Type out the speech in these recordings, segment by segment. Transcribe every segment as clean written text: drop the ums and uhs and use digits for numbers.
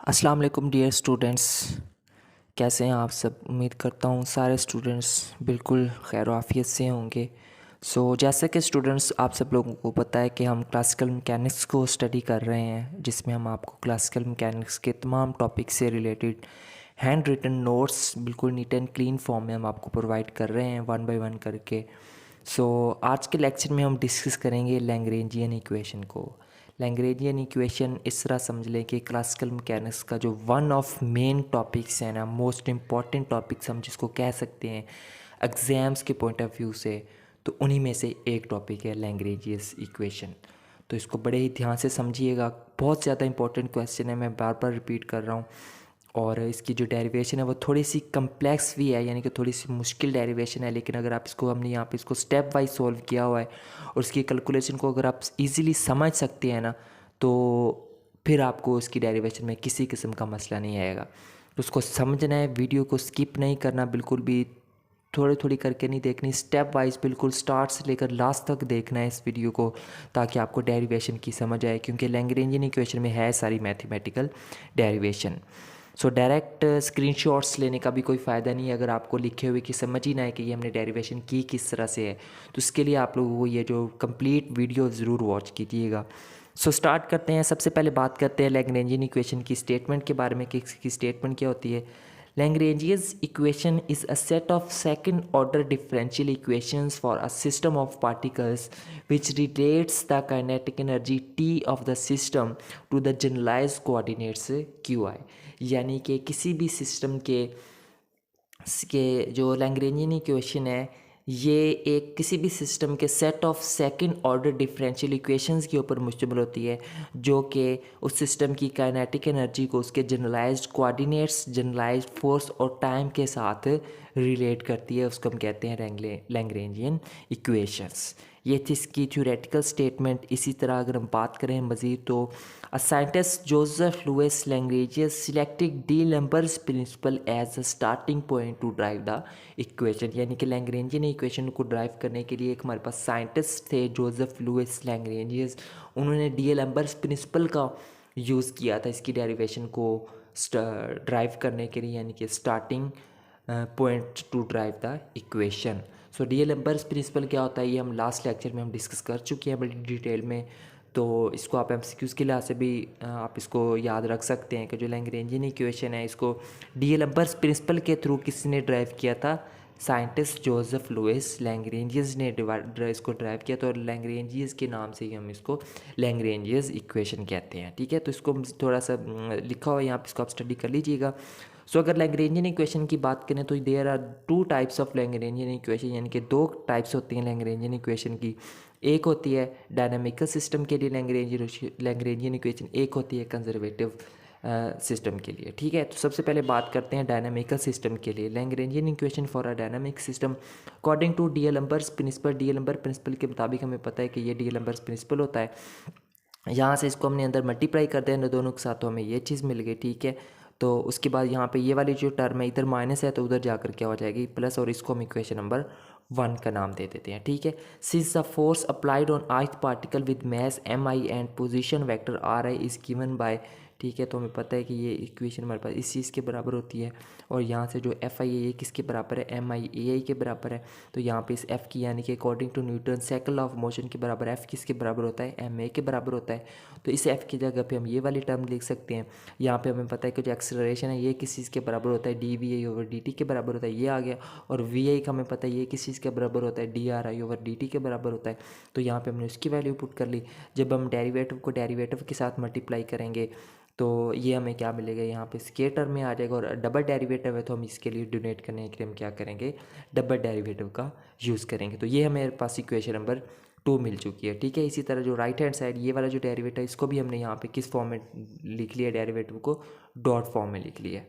अस्सलाम वालेकुम dear students. कैसे हैं आप सब? उम्मीद करता हूँ सारे स्टूडेंट्स बिल्कुल खैर आफियत से होंगे। जैसे कि स्टूडेंट्स आप सब लोगों को पता है कि हम क्लासिकल मैकेनिक्स को स्टडी कर रहे हैं, जिसमें हम आपको क्लासिकल मैकेनिक्स के तमाम टॉपिक से रिलेटेड हैंड रिटन नोट्स बिल्कुल नीट एंड क्लीन फॉर्म में हम आपको प्रोवाइड कर रहे हैं वन बाय वन करके। आज के लेक्चर में हम डिस्कस करेंगे लैग्रेंजियन इक्वेशन को। लैग्रेंजियन इक्वेशन इस तरह समझ लें कि क्लासिकल मैकेनिक्स का जो वन ऑफ मेन टॉपिक्स है ना, मोस्ट इम्पॉर्टेंट टॉपिक्स हम जिसको कह सकते हैं एग्ज़ाम्स के पॉइंट ऑफ व्यू से, तो उन्हीं में से एक टॉपिक है लैग्रेंजियस इक्वेशन। तो इसको बड़े ही ध्यान से समझिएगा, बहुत ज़्यादा इंपॉर्टेंट क्वेश्चन है, मैं बार बार रिपीट कर रहा हूँ। और इसकी जो डेरिवेशन है वो थोड़ी सी कम्प्लेक्स भी है, यानी कि थोड़ी सी मुश्किल डेरिवेशन है, लेकिन अगर आप इसको हमने यहाँ पे इसको स्टेप वाइज सॉल्व किया हुआ है और उसकी कैलकुलेशन को अगर आप इजीली समझ सकते हैं ना, तो फिर आपको उसकी डेरिवेशन में किसी किस्म का मसला नहीं आएगा। तो उसको समझना है, वीडियो को स्किप नहीं करना बिल्कुल भी, थोड़ी थोड़ी करके नहीं देखनी, स्टेप वाइज बिल्कुल स्टार्ट से लेकर लास्ट तक देखना है इस वीडियो को, ताकि आपको डेरिवेशन की समझ आए, क्योंकि लैग्रेंजियन इक्वेशन में है सारी मैथमेटिकल डेरिवेशन। डायरेक्ट स्क्रीनशॉट्स लेने का भी कोई फ़ायदा नहीं है अगर आपको लिखे हुए की समझ ही ना है कि ये हमने डेरिवेशन की किस तरह से है। तो उसके लिए आप लोगों को ये जो कंप्लीट वीडियो ज़रूर वॉच कीजिएगा। स्टार्ट करते हैं। सबसे पहले बात करते हैं लैग्रेंजियन इक्वेशन की स्टेटमेंट के बारे में कि इसकी स्टेटमेंट क्या होती है। Lagrange's equation is a set of second order differential equations for a system of particles which relates the kinetic energy T of the system to the generalized coordinates qi। यानी कि किसी भी सिस्टम के जो Lagrangian equation है, ये एक किसी भी सिस्टम के set of second order differential equations के ऊपर मुश्तमिल होती है, जो कि उस सिस्टम की काइनेटिक एनर्जी को उसके जनरलाइज्ड कोऑर्डिनेट्स, जनरलाइज्ड फोर्स और टाइम के साथ रिलेट करती है। उसको हम कहते हैं लैग्रेंजियन इक्वेशंस। ये थी इसकी थ्योरेटिकल स्टेटमेंट। इसी तरह अगर हम बात करें मज़ीद, तो a scientist Joseph Louis Lagrange selected d'Alembert's principle as a starting point to drive the equation. यानी कि लैग्रेंजियन इक्वेशन को ड्राइव करने के लिए एक हमारे पास साइंटिस्ट थे, जोसेफ लुइस लैग्रेंज। उन्होंने डी लैम्बर्ट्स प्रिंसिपल का यूज़ किया था इसकी डेरिवेशन को ड्राइव करने के लिए, यानी कि starting point to drive the equation. D'Alembert's principle क्या होता है, ये हम लास्ट लेक्चर में हम डिस्कस कर चुके हैं बड़ी डिटेल में। तो इसको आप एमसीक्यूज़ के लिहाज से भी आप इसको याद रख सकते हैं कि जो लैग्रेंजियन इक्वेशन है, इसको डी लैम्बर्ट्स प्रिंसिपल के थ्रू किसने ड्राइव किया था? साइंटिस्ट जोसेफ लुइस लैग्रेंजियस ने इसको ड्राइव किया। तो लैग्रेंजियस के नाम से ही हम इसको लैग्रेंजियस इक्वेशन कहते हैं। ठीक है, तो इसको थोड़ा सा लिखा हुआ है यहाँ पे, इसको आप स्टडी कर लीजिएगा। अगर लैग्रेंजियन इक्वेशन की बात करें तो there are two types of Lagrangian equation, यानी कि दो टाइप्स होती हैं लैग्रेंजियन इक्वेशन की। एक होती है डायनामिकल सिस्टम के लिए लैग्रेंजियन इक्वेशन, एक होती है कंजर्वेटिव सिस्टम के लिए। ठीक है, तो सबसे पहले बात करते हैं डायनामिकल सिस्टम के लिए। Lagrangian equation for a dynamic system according to d'Alembert's principle. D'Alembert principle के मुताबिक हमें पता है कि ये डी एलम्बर्ट्स प्रिंसिपल होता है। यहाँ से इसको हमने अंदर मल्टीप्लाई कर दें दोनों के साथ, तो हमें ये चीज़ मिल गई। ठीक है, तो उसके बाद यहाँ पे ये वाली जो टर्म है, इधर माइनस है तो उधर जाकर क्या हो जाएगी प्लस, और इसको हम इक्वेशन नंबर 1 का नाम दे देते हैं। ठीक है, since the force applied on ith particle with mass mi and position vector ri is given by. ठीक है, तो हमें पता है कि ये इक्वेशन हमारे पास इस चीज़ के बराबर होती है, और यहाँ से जो एफ आई है ये किसके बराबर है? एम आई ए आई के बराबर है। तो यहाँ पे इस एफ़ की, यानी कि according to Newton cycle of motion के बराबर एफ़ किसके बराबर होता है? एम ए के बराबर होता है। तो इस एफ़ की जगह पे हम ये वाली टर्म लिख सकते हैं। यहाँ पे हमें पता है कि जो एक्सेलरेशन है ये किस चीज़ के बराबर होता है? D V I over D T के बराबर होता है, ये आ गया। और वी आई का हमें पता है ये किस चीज़ के बराबर होता है? डी आर आई ओवर डी टी के बराबर होता है। तो यहाँ पे हमने उसकी वैल्यू पुट कर ली। जब हम डेरिवेटिव को डेरिवेटिव के साथ मल्टीप्लाई करेंगे तो ये हमें क्या मिलेगा? यहाँ पे इसके टर्म में आ जाएगा, और डबल डेरिवेटिव है तो हम इसके लिए डोनेट करने के लिए हम क्या करेंगे? डबल डेरिवेटिव का यूज़ करेंगे। तो ये हमें पास इक्वेशन नंबर 2 मिल चुकी है। ठीक है, इसी तरह जो राइट हैंड साइड ये वाला जो डेरिवेटिव है, इसको भी हमने यहाँ पे किस फॉर्म में लिख लिया? डेरिवेटिव को डॉट फॉर्म में लिख लिया।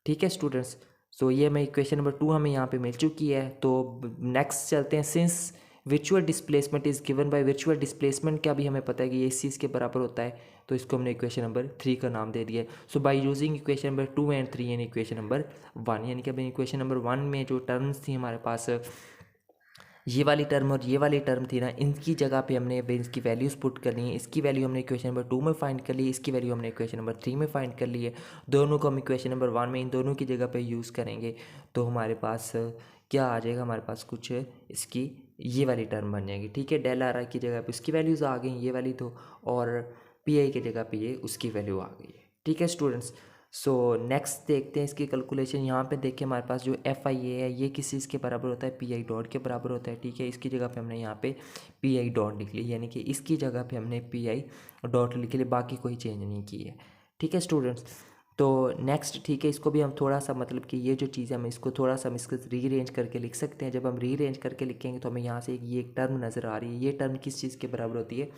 ठीक है स्टूडेंट्स, ये हमें इक्वेशन नंबर 2 हमें यहाँ पे मिल चुकी है। तो नेक्स्ट चलते हैं। Since virtual displacement is given by, virtual displacement का भी हमें पता है कि ये इस चीज़ के बराबर होता है, तो इसको हमने इक्वेशन नंबर 3 का नाम दे दिया है। By using equation number 2 and 3 and equation number 1, यानी कि अब इक्वेशन नंबर 1 में जो टर्म्स थी हमारे पास ये वाली टर्म और ये वाली टर्म थी ना, इनकी जगह पे हमने इसकी वैल्यूज़ पुट करनी है। इसकी वैल्यू हमने इक्वेशन नंबर 2 में फाइंड कर ली, इसकी वैल्यू हमने इक्वेशन नंबर 3 में फाइंड कर ली है। दोनों को हम इक्वेशन नंबर 1 में इन दोनों की जगह पे यूज़ करेंगे तो हमारे पास क्या आ जाएगा, हमारे पास कुछ इसकी ये वाली टर्म बन जाएगी। ठीक है, डेल आर आई की जगह पे उसकी वैल्यूज़ आ गई ये वाली तो, और पी आई की जगह पे ये उसकी वैल्यू आ गई है। ठीक है स्टूडेंट्स, सो नेक्स्ट देखते हैं इसकी कैलकुलेशन। यहाँ पे देखिए हमारे पास जो एफ आई ए है ये किस चीज़ के बराबर होता है, पी आई डॉट के बराबर होता है। ठीक है, इसकी जगह पे हमने यहाँ पे पी आई डॉट लिख ली, यानी कि इसकी जगह पे हमने पी आई डॉट लिख ली, बाकी कोई चेंज नहीं की है। ठीक है स्टूडेंट्स, तो नेक्स्ट ठीक है, इसको भी हम थोड़ा सा मतलब कि ये जो चीज़ है हम इसको थोड़ा सा हम इसको रीअरेंज करके लिख सकते हैं। जब हम रीअरेंज करके लिखेंगे तो हमें यहाँ से ये एक टर्म नज़र आ रही है, ये टर्म किस चीज़ के बराबर होती है,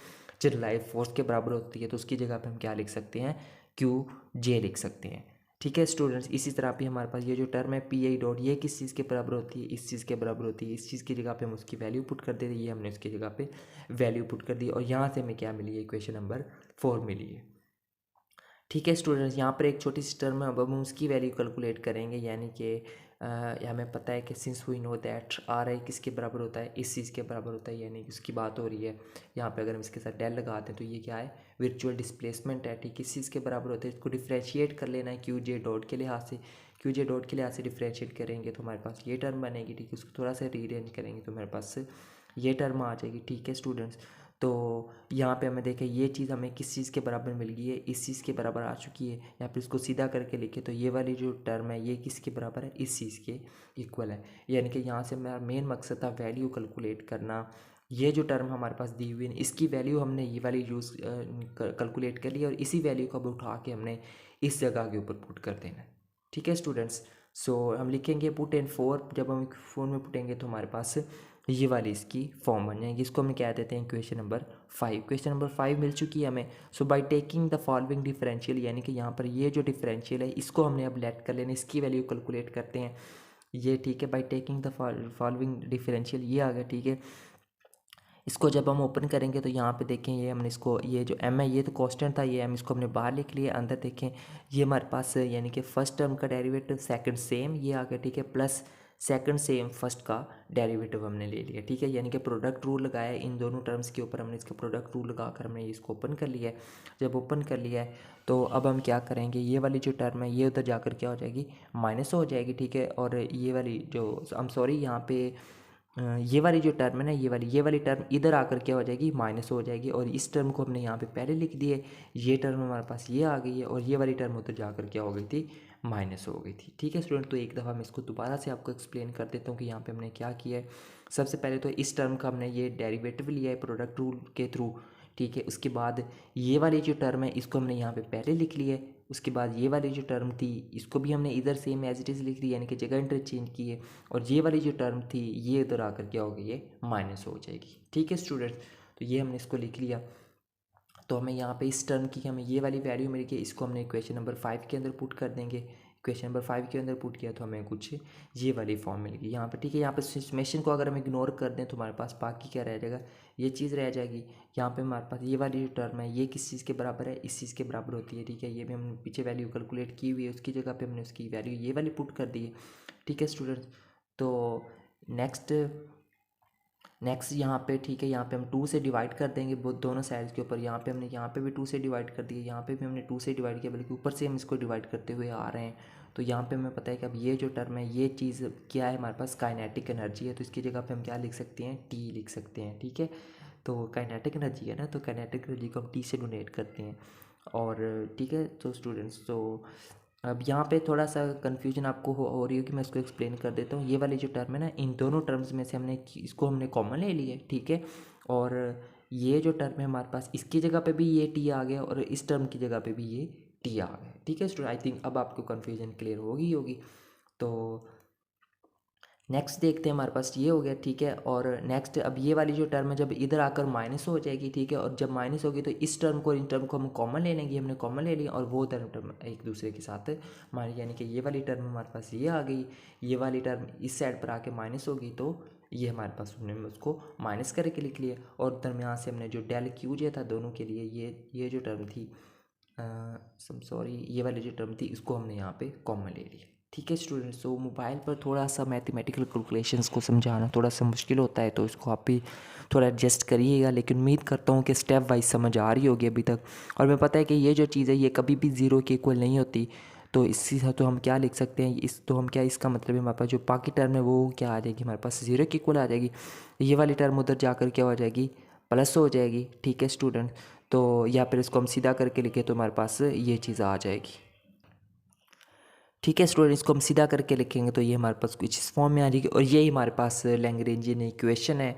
जनरलाइज फोर्स के बराबर होती है। तो उसकी जगह पे हम क्या लिख सकते हैं, क्यू जे लिख सकते हैं। ठीक है स्टूडेंट्स, इसी तरह भी हमारे पास ये जो टर्म है पी आई डॉट, ये किस चीज़ के बराबर होती है, इस चीज़ के बराबर होती है। इस चीज़ की जगह पे हम उसकी वैल्यू पुट कर देते, ये हमने उसकी जगह पे वैल्यू पुट कर दी और यहाँ से हमें क्या मिली है, इक्वेशन नंबर 4 मिली है। ठीक है स्टूडेंट्स, यहाँ पर एक छोटी सी टर्म है, अब हम उसकी वैल्यू कैलकुलेट करेंगे, यानी कि हमें पता है कि since we know that R I किसके बराबर होता है, इस चीज़ के बराबर होता है, यानी कि उसकी बात हो रही है। यहाँ पे अगर हम इसके साथ डेल लगाते हैं तो ये क्या है, वर्चुअल डिस्प्लेसमेंट है। ठीक, इस चीज़ के बराबर होता है। इसको डिफ्रेंशिएट कर लेना है क्यू जे डॉट के लिहाज से, क्यू जे डॉट के लिहाज से डिफ्रेंशिएट करेंगे तो हमारे पास ये टर्म बनेगी। ठीक है, उसको थोड़ा सा रीअरेंज करेंगे तो हमारे पास ये टर्म आ जाएगी। ठीक है स्टूडेंट्स, तो यहाँ पे हमें देखें ये चीज़ हमें किस चीज़ के बराबर मिल गई है, इस चीज़ के बराबर आ चुकी है। या फिर इसको सीधा करके लिखे तो ये वाली जो टर्म है ये किसके बराबर है, इस चीज़ के इक्वल है। यानी कि यहाँ से मेरा मेन मकसद था वैल्यू कैलकुलेट करना। ये जो टर्म हमारे पास दी हुई है इसकी वैल्यू हमने ये वाली यूज़ कैलकुलेट कर ली और इसी वैल्यू को अब उठा के हमने इस जगह के ऊपर पुट कर देना है। ठीक है स्टूडेंट्स, सो हम लिखेंगे पुट इन 4, जब हम 4 में पुटेंगे तो हमारे पास ये वाली इसकी फॉर्म बन जाएगी। इसको हम क्या देते हैं, क्वेश्चन नंबर 5। क्वेश्चन नंबर 5 मिल चुकी है हमें। So by taking the following differential, यानी कि यहाँ पर ये जो डिफरेंशियल है इसको हमने अब लेट कर लेना, इसकी वैल्यू कैलकुलेट करते हैं ये। ठीक है, bye taking the following differential ये आ गया। ठीक है, इसको जब हम ओपन करेंगे तो यहाँ पे देखें ये हमने इसको, ये जो m है ये तो कांस्टेंट था, ये m इसको हमने बाहर लिख लिया। अंदर देखें ये हमारे पास यानी कि फर्स्ट टर्म का डेरिवेटिव सेकंड सेम ये आ गया। ठीक है, प्लस सेकंड सेम फर्स्ट का डेरिवेटिव हमने ले लिया। ठीक है, यानी कि प्रोडक्ट रूल लगाया इन दोनों टर्म्स के ऊपर, हमने इसका प्रोडक्ट रूल लगा कर हमने इसको ओपन कर लिया है। जब ओपन कर लिया है तो अब हम क्या करेंगे, ये वाली जो टर्म है ये उधर जाकर क्या हो जाएगी, माइनस हो जाएगी। ठीक है, और ये वाली जो सॉरी यहाँ पे ये वाली जो टर्म है ना, ये वाली टर्म इधर आकर क्या हो जाएगी, माइनस हो जाएगी। और इस टर्म को हमने यहाँ पे पहले लिख दिए, ये टर्म हमारे पास ये आ गई है और ये वाली टर्म उधर जाकर क्या हो गई थी, माइनस हो गई थी। ठीक है स्टूडेंट, तो एक दफ़ा मैं इसको दोबारा से आपको एक्सप्लेन कर देता हूँ कि यहाँ पे हमने क्या किया है। सबसे पहले तो इस टर्म का हमने ये डेरिवेटिव लिया है प्रोडक्ट रूल के थ्रू। ठीक है, उसके बाद ये वाली जो टर्म है इसको हमने यहाँ पे पहले लिख लिया है। उसके बाद ये वाली जो टर्म थी इसको भी हमने इधर सेम एज इट इज़ लिख दी, यानी कि जगह इंटरचेंज की है। और ये वाली जो टर्म थी ये इधर आकर क्या होगी, ये माइनस हो जाएगी। ठीक है स्टूडेंट्स, तो ये हमने इसको लिख लिया। तो हमें यहाँ पे इस टर्म की हमें ये वाली वैल्यू मिल गई, इसको हमने इक्वेशन नंबर 5 के अंदर पुट कर देंगे। इक्वेशन नंबर 5 के अंदर पुट किया तो हमें कुछ ये वाली फॉर्म मिल गई यहाँ पे। ठीक है, यहाँ पे समेशन को अगर हम इग्नोर कर दें तो हमारे पास बाकी क्या रह जाएगा, ये चीज़ रह जाएगी। यहाँ पे हमारे पास ये वाली जो टर्म है ये किस चीज़ के बराबर है, इस चीज़ के बराबर होती है। ठीक है, ये भी हमने पीछे वैल्यू कैलकुलेट की हुई है, उसकी जगह पे हमने उसकी वैल्यू ये वाली पुट कर दी है। ठीक है स्टूडेंट्स, तो नेक्स्ट यहाँ पे ठीक है, यहाँ पे हम 2 से डिवाइड कर देंगे दोनों साइड्स के ऊपर। यहाँ पे हमने यहाँ पे भी 2 से डिवाइड कर दिया, यहाँ पे भी हमने 2 से डिवाइड किया, बल्कि ऊपर से हम इसको डिवाइड करते हुए आ रहे हैं। तो यहाँ पे हमें पता है कि अब ये जो टर्म है ये चीज़ क्या है, हमारे पास काइनेटिक एनर्जी है, तो इसकी जगह पे हम क्या लिख सकते हैं, टी लिख सकते हैं। ठीक है, तो काइनेटिक एनर्जी है ना, तो काइनेटिक एनर्जी को हम टी से डोनेट करते हैं। और ठीक है, तो स्टूडेंट्स, तो अब यहाँ पे थोड़ा सा कन्फ्यूजन आपको हो रही होगी, मैं इसको एक्सप्लेन कर देता हूँ। ये वाली जो टर्म है ना, इन दोनों टर्म्स में से हमने इसको हमने कॉमन ले लिया है। ठीक है, और ये जो टर्म है हमारे पास इसकी जगह पे भी ये टी आ गया और इस टर्म की जगह पे भी ये टी आ गया। ठीक है स्टूडेंट, आई थिंक अब आपको कन्फ्यूजन क्लियर होगी। तो नेक्स्ट देखते हैं, हमारे पास ये हो गया। ठीक है, और नेक्स्ट अब ये वाली जो टर्म है जब इधर आकर माइनस हो जाएगी। ठीक है, और जब माइनस होगी तो इस टर्म को इन टर्म को हम कॉमन ले लेंगे, हमने कॉमन ले लिया और वो टर्म एक दूसरे के साथ हमारी, यानी कि ये वाली टर्म हमारे पास ये आ गई, ये वाली टर्म इस साइड पर आके माइनस होगी तो ये हमारे पास हमने उसको माइनस करके लिख लिया। और दरमियान से हमने जो डेल क्यू जे था दोनों के लिए, ये जो टर्म थी सॉरी ये वाली जो टर्म थी इसको हमने यहाँ पे कॉमन ले लिया। ठीक है स्टूडेंट्स, तो मोबाइल पर थोड़ा सा मैथमेटिकल कैलकुलेशंस को समझाना थोड़ा सा मुश्किल होता है, तो इसको आप भी थोड़ा एडजस्ट करिएगा, लेकिन उम्मीद करता हूँ कि स्टेप वाइज समझ आ रही होगी अभी तक। और मैं पता है कि ये जो चीज़ है ये कभी भी ज़ीरो के इक्वल नहीं होती, तो इसी से तो हम क्या लिख सकते हैं, इस तो हम क्या, इसका मतलब है हमारे पास जो बाकी टर्म है वो क्या आ जाएगी, हमारे पास ज़ीरो के इक्वल आ जाएगी। ये वाली टर्म उधर जाकर क्या हो जाएगी, प्लस हो जाएगी। ठीक है स्टूडेंट, तो या फिर इसको हम सीधा करके लिखे तो हमारे पास ये चीज़ आ जाएगी। ठीक है स्टूडेंट, इसको हम सीधा करके लिखेंगे तो ये हमारे पास कुछ इस फॉर्म में आ जाएगी, और यही हमारे पास लैग्रेंजियन इक्वेशन है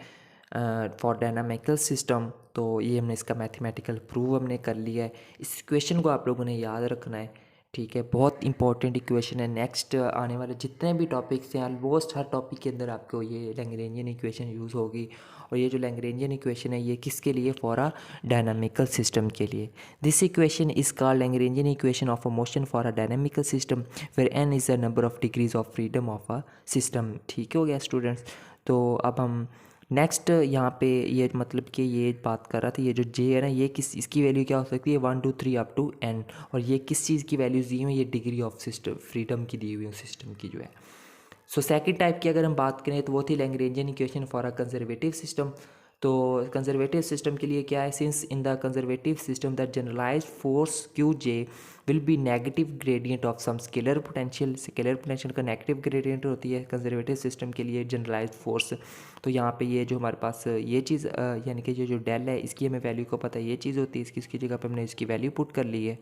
फॉर डायनामिकल सिस्टम। तो ये हमने इसका मैथमेटिकल प्रूव हमने कर लिया है। इस इक्वेशन को आप लोगों ने याद रखना है। ठीक है, बहुत इंपॉर्टेंट इक्वेशन है। नेक्स्ट आने वाले जितने भी टॉपिक्स हैं ऑलमोस्ट हर टॉपिक के अंदर आपको ये लैग्रेंजियन इक्वेशन यूज़ होगी। और ये जो लैग्रेंजियन इक्वेशन है ये किसके लिए, फॉर अ डायनामिकल सिस्टम के लिए। This equation is called Lagrangian equation of a motion for a dynamical system where N is the number of degrees of freedom of a system. ठीक हो गया students. तो अब हम नेक्स्ट यहाँ पे ये मतलब कि ये बात कर रहा था, ये जो जे है ना, ये किस, इसकी वैल्यू क्या हो सकती है, 1 2 3 अप टू n। और ये किस चीज़ की वैल्यूज़ दी हुई है, ये डिग्री ऑफ सिस्टम फ्रीडम की दी हुई है सिस्टम की जो है। सो सेकंड टाइप की अगर हम बात करें तो वो थी Lagrangian equation for a conservative system. तो कंजर्वेटिव सिस्टम के लिए क्या है, since in the conservative system that generalised force Q J will be negative gradient of some scalar potential. Scalar potential का नेगेटिव ग्रेडियंट होती है कंजर्वेटिव सिस्टम के लिए जनरलाइज्ड फोर्स। तो यहाँ पे ये जो हमारे पास ये चीज़ यानी कि जो डेल है इसकी हमें वैल्यू को पता है, ये चीज़ होती है, इसकी जगह पे हमने इसकी वैल्यू पुट कर ली है।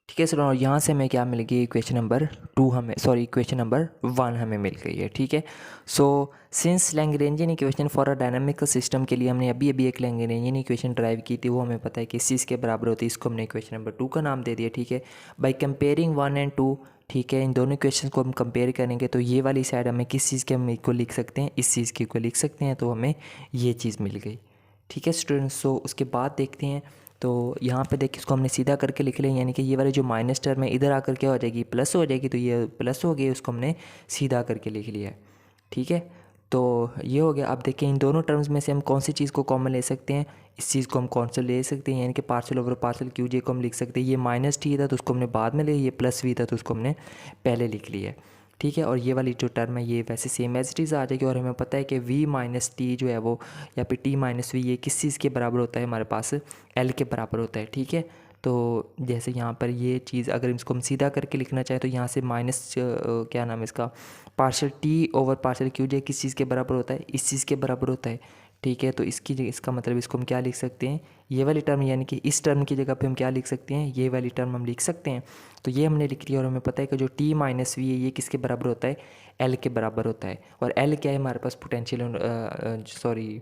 ठीक है सर, और यहाँ से हमें क्या मिल गई, इक्वेशन नंबर 2 हमें, सॉरी इक्वेशन नंबर 1 हमें मिल गई है। ठीक है, so since Lagrangian equation for a dynamical system के लिए हमने अभी अभी एक लैग्रेंजियन इक्वेशन ड्राइव की थी, वो हमें पता है कि इस चीज़ के बराबर होती है, इसको हमने इक्वेशन नंबर 2 का नाम दे दिया। ठीक है, बाई कंपेयरिंग 1 एंड 2, ठीक है, इन दोनों इक्वेशन को हम कंपेयर करेंगे तो ये वाली साइड हमें किस चीज़ के हम इक्वल लिख सकते हैं, इस चीज़ के इक्वल लिख सकते हैं, तो हमें ये चीज़ मिल गई। ठीक है स्टूडेंट्स, सो उसके बाद देखते हैं, तो यहाँ पे देखिए इसको हमने सीधा करके लिख लिया, यानी कि ये वाले जो माइनस टर्म है इधर आकर क्या हो जाएगी, प्लस हो जाएगी, तो ये प्लस हो गई, उसको हमने सीधा करके लिख लिया है। ठीक है, तो ये हो गया। अब देखिए इन दोनों टर्म्स में से हम कौन सी चीज़ को कॉमन ले सकते हैं, इस चीज़ को हम कॉन्स्टेंट ले सकते हैं, यानी कि पार्शियल ओवर पार्शियल क्यू जे को हम लिख सकते हैं। ये माइनस टी था तो उसको हमने बाद में लिया, ये प्लस वी था तो उसको हमने पहले लिख लिया है। ठीक है, और ये वाली जो टर्म है ये वैसे सेम एज इट इज़ आ जाएगी, और हमें पता है कि v माइनस टी जो है वो, या फिर t माइनस वी, ये किस चीज़ के बराबर होता है, हमारे पास l के बराबर होता है। ठीक है, तो जैसे यहाँ पर ये चीज़ अगर इसको हम सीधा करके लिखना चाहें तो यहाँ से माइनस क्या नाम है इसका, partial T over partial Q J किस चीज़ के बराबर होता है, इस चीज़ के बराबर होता है। ठीक है, तो इसका मतलब इसको हम क्या लिख सकते हैं, ये वाली टर्म, यानी कि इस टर्म की जगह पे हम क्या लिख सकते हैं, ये वाली टर्म हम लिख सकते हैं। तो ये हमने लिख लिया, और हमें पता है कि जो t माइनस वी है ये किसके बराबर होता है, l के बराबर होता है। और l क्या है हमारे पास, पोटेंशियल, सॉरी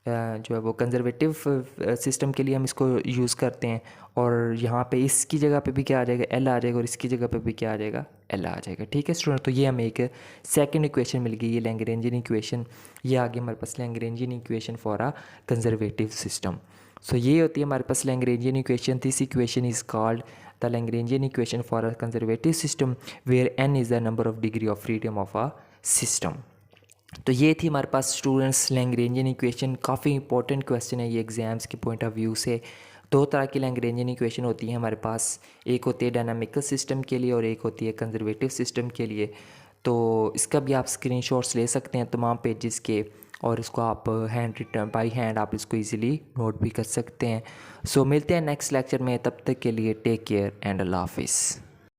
जो है वो कंजर्वेटिव सिस्टम के लिए हम इसको यूज़ करते हैं। और यहाँ पे इसकी जगह पे भी क्या आ जाएगा, l आ जाएगा, और इसकी जगह पे भी क्या आ जाएगा, l आ जाएगा। ठीक है स्टूडेंट, तो ये हमें एक सेकंड इक्वेशन मिल गई, ये लैग्रेंजियन इक्वेशन, ये आगे हमारे पास Lagrangian equation for a conservative system. So ये होती है हमारे पास Lagrangian equation. This equation is called the Lagrangian equation for a conservative system where n is the number of degree of freedom of a system. तो ये थी हमारे पास स्टूडेंट्स लैग्रेंजियन इक्वेशन। काफ़ी इंपॉर्टेंट क्वेश्चन है ये एग्ज़ाम्स के point of view से। दो तरह की लैग्रेंजियन इक्वेशन होती है हमारे पास, एक होती है डायनामिकल सिस्टम के लिए और एक होती है कंजर्वेटिव सिस्टम के लिए। तो इसका भी आप स्क्रीनशॉट्स ले सकते हैं तमाम पेजेस के, और इसको आप हैंड रिटन बाई हैंड आप इसको इजीली नोट भी कर सकते हैं। सो मिलते हैं नेक्स्ट लेक्चर में, तब तक के लिए टेक केयर एंड अल्लाह हाफिज़।